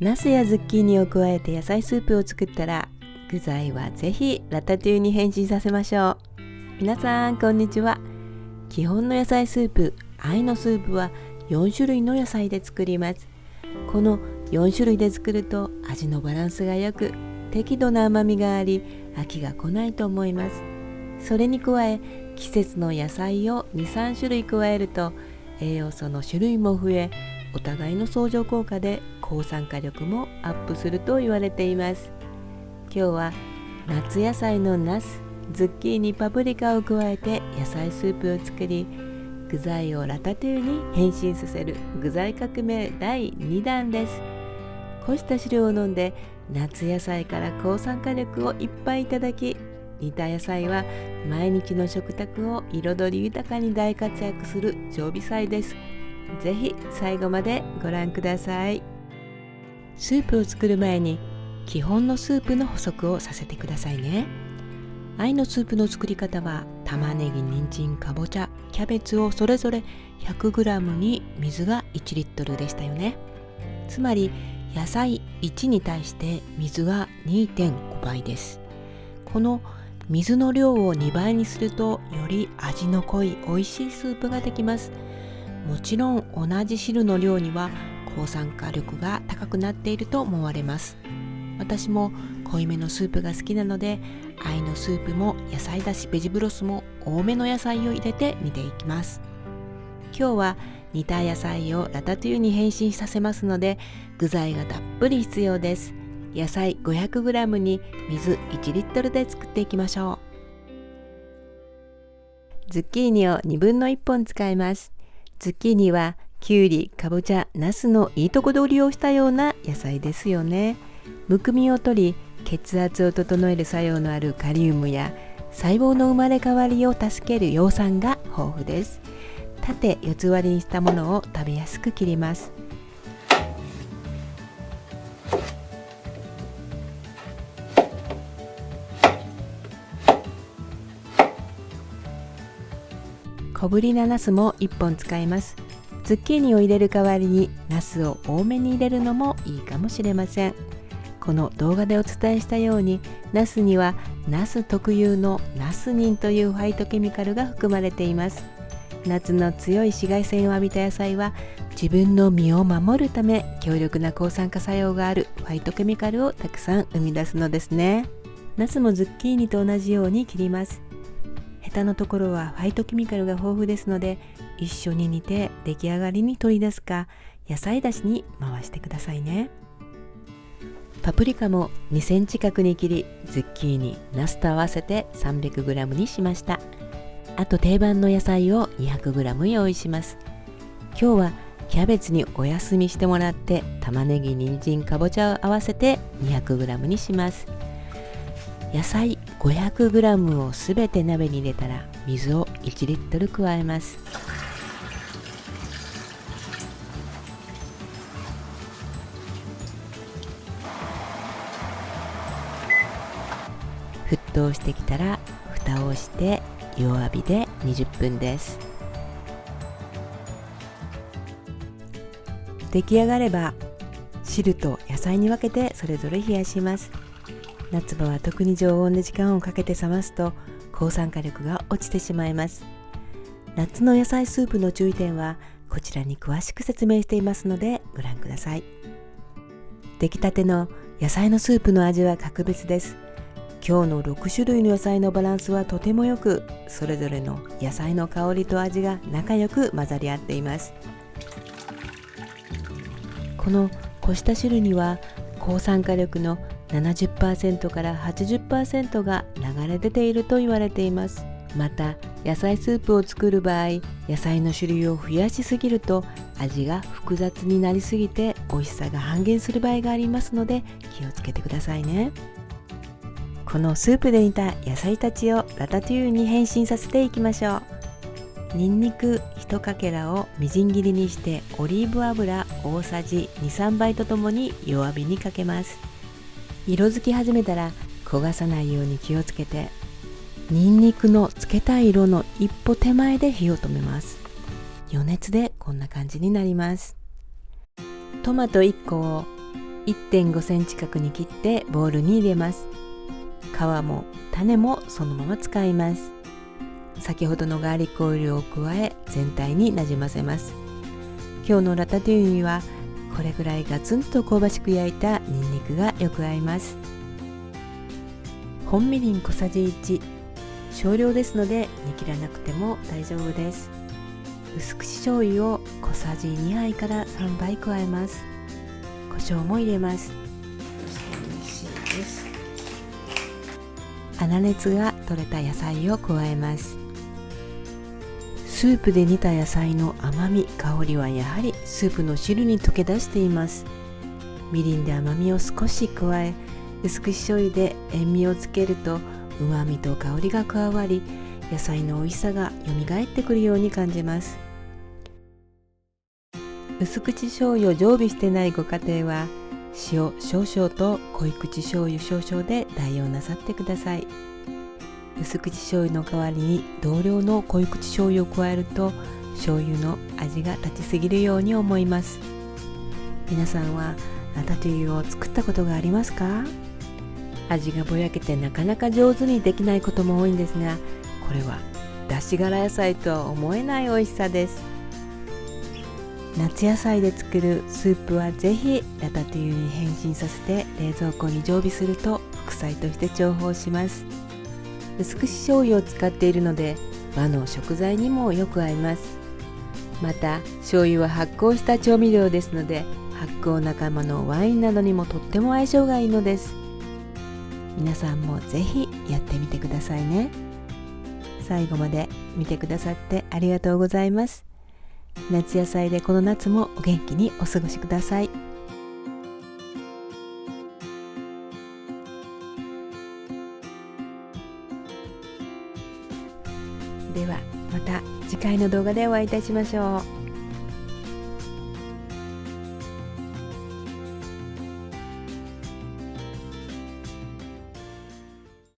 ナスやズッキーニを加えて野菜スープを作ったら、具材はぜひラタトゥイユに変身させましょう。皆さんこんにちは。基本の野菜スープ、愛のスープは4種類の野菜で作ります。この4種類で作ると味のバランスが良く、適度な甘みがあり、飽きが来ないと思います。それに加え、季節の野菜を 2,3 種類加えると栄養素の種類も増え、お互いの相乗効果で抗酸化力もアップすると言われています。今日は夏野菜のナス、ズッキーニ、パプリカを加えて野菜スープを作り、具材をラタトゥイユに変身させる具材革命第2弾です。こうした汁を飲んで夏野菜から抗酸化力をいっぱいいただき、煮た野菜は毎日の食卓を彩り豊かに大活躍する常備菜です。ぜひ最後までご覧ください。スープを作る前に基本のスープの補足をさせてくださいね。愛のスープの作り方は、玉ねぎ、人参、かぼちゃ、キャベツをそれぞれ 100g に水が1リットルでしたよね。つまり野菜1に対して水が 2.5 倍です。この水の量を2倍にすると、より味の濃い美味しいスープができます。もちろん同じ汁の量には抗酸化力が高くなっていると思われます。私も濃いめのスープが好きなので、愛のスープも野菜だしベジブロスも多めの野菜を入れて煮ていきます。今日は煮た野菜をラタトゥイユに変身させますので、具材がたっぷり必要です。野菜 500g に水1リットルで作っていきましょう。ズッキーニを2分の1本使います。ズッキーニはきゅうり、かぼちゃ、ナスのいいとこ取りをしたような野菜ですよね。むくみを取り、血圧を整える作用のあるカリウムや細胞の生まれ変わりを助ける葉酸が豊富です。縦四つ割りにしたものを食べやすく切ります。小ぶりなナスも1本使います。ズッキーニを入れる代わりにナスを多めに入れるのもいいかもしれません。この動画でお伝えしたように、ナスにはナス特有のナスニンというファイトケミカルが含まれています。夏の強い紫外線を浴びた野菜は、自分の身を守るため強力な抗酸化作用があるファイトケミカルをたくさん生み出すのですね。ナスもズッキーニと同じように切ります。ヘタのところはファイトケミカルが豊富ですので、一緒に煮て出来上がりに取り出すか野菜だしに回してくださいね。パプリカも2センチ角に切り、ズッキーニ、ナスと合わせて 300g にしました。あと定番の野菜を 200g 用意します。今日はキャベツにお休みしてもらって、玉ねぎ、人参、かぼちゃを合わせて 200g にします。野菜 500g をすべて鍋に入れたら、水を1リットル加えます。沸騰してきたら蓋をして弱火で20分です。出来上がれば汁と野菜に分けてそれぞれ冷やします。夏場は特に常温で時間をかけて冷ますと抗酸化力が落ちてしまいます。夏の野菜スープの注意点はこちらに詳しく説明していますのでご覧ください。出来たての野菜のスープの味は格別です。今日の6種類の野菜のバランスはとてもよく、それぞれの野菜の香りと味が仲良く混ざり合っています。このこした汁には抗酸化力の 70% から 80% が流れ出ていると言われています。また野菜スープを作る場合、野菜の種類を増やしすぎると味が複雑になりすぎて美味しさが半減する場合がありますので、気をつけてくださいね。このスープで煮た野菜たちをラタトゥイユに変身させていきましょう。にんにく1かけらをみじん切りにして、オリーブ油大さじ 2,3 杯とともに弱火にかけます。色づき始めたら焦がさないように気をつけて、にんにくのつけたい色の一歩手前で火を止めます。余熱でこんな感じになります。トマト1個を1.5 センチ角に切ってボウルに入れます。皮も種もそのまま使います。先ほどのガーリックオイルを加え全体になじませます。今日のラタトゥイユにはこれぐらいガツンと香ばしく焼いたニンニクがよく合います。本みりん小さじ1、少量ですので煮切らなくても大丈夫です。薄口醤油を小さじ2杯から3杯加えます。胡椒も入れます。粗熱が取れた野菜を加えます。スープで煮た野菜の甘み、香りはやはりスープの汁に溶け出しています。みりんで甘みを少し加え、薄口醤油で塩味をつけるとうまみと香りが加わり、野菜の美味しさがよみがえってくるように感じます。薄口醤油を常備してないご家庭は塩少々と濃い口醤油少々で代用なさってください。薄口醤油の代わりに同量の濃い口醤油を加えると醤油の味が立ちすぎるように思います。皆さんはラタトゥイユを作ったことがありますか？味がぼやけてなかなか上手にできないことも多いんですが、これは出し殻野菜とは思えない美味しさです。夏野菜で作るスープはぜひラタトゥイユに変身させて冷蔵庫に常備すると副菜として重宝します。薄口醤油を使っているので和の食材にもよく合います。また醤油は発酵した調味料ですので発酵仲間のワインなどにもとっても相性がいいのです。皆さんもぜひやってみてくださいね。最後まで見てくださってありがとうございます。夏野菜でこの夏もお元気にお過ごしください。ではまた次回の動画でお会いいたしましょう。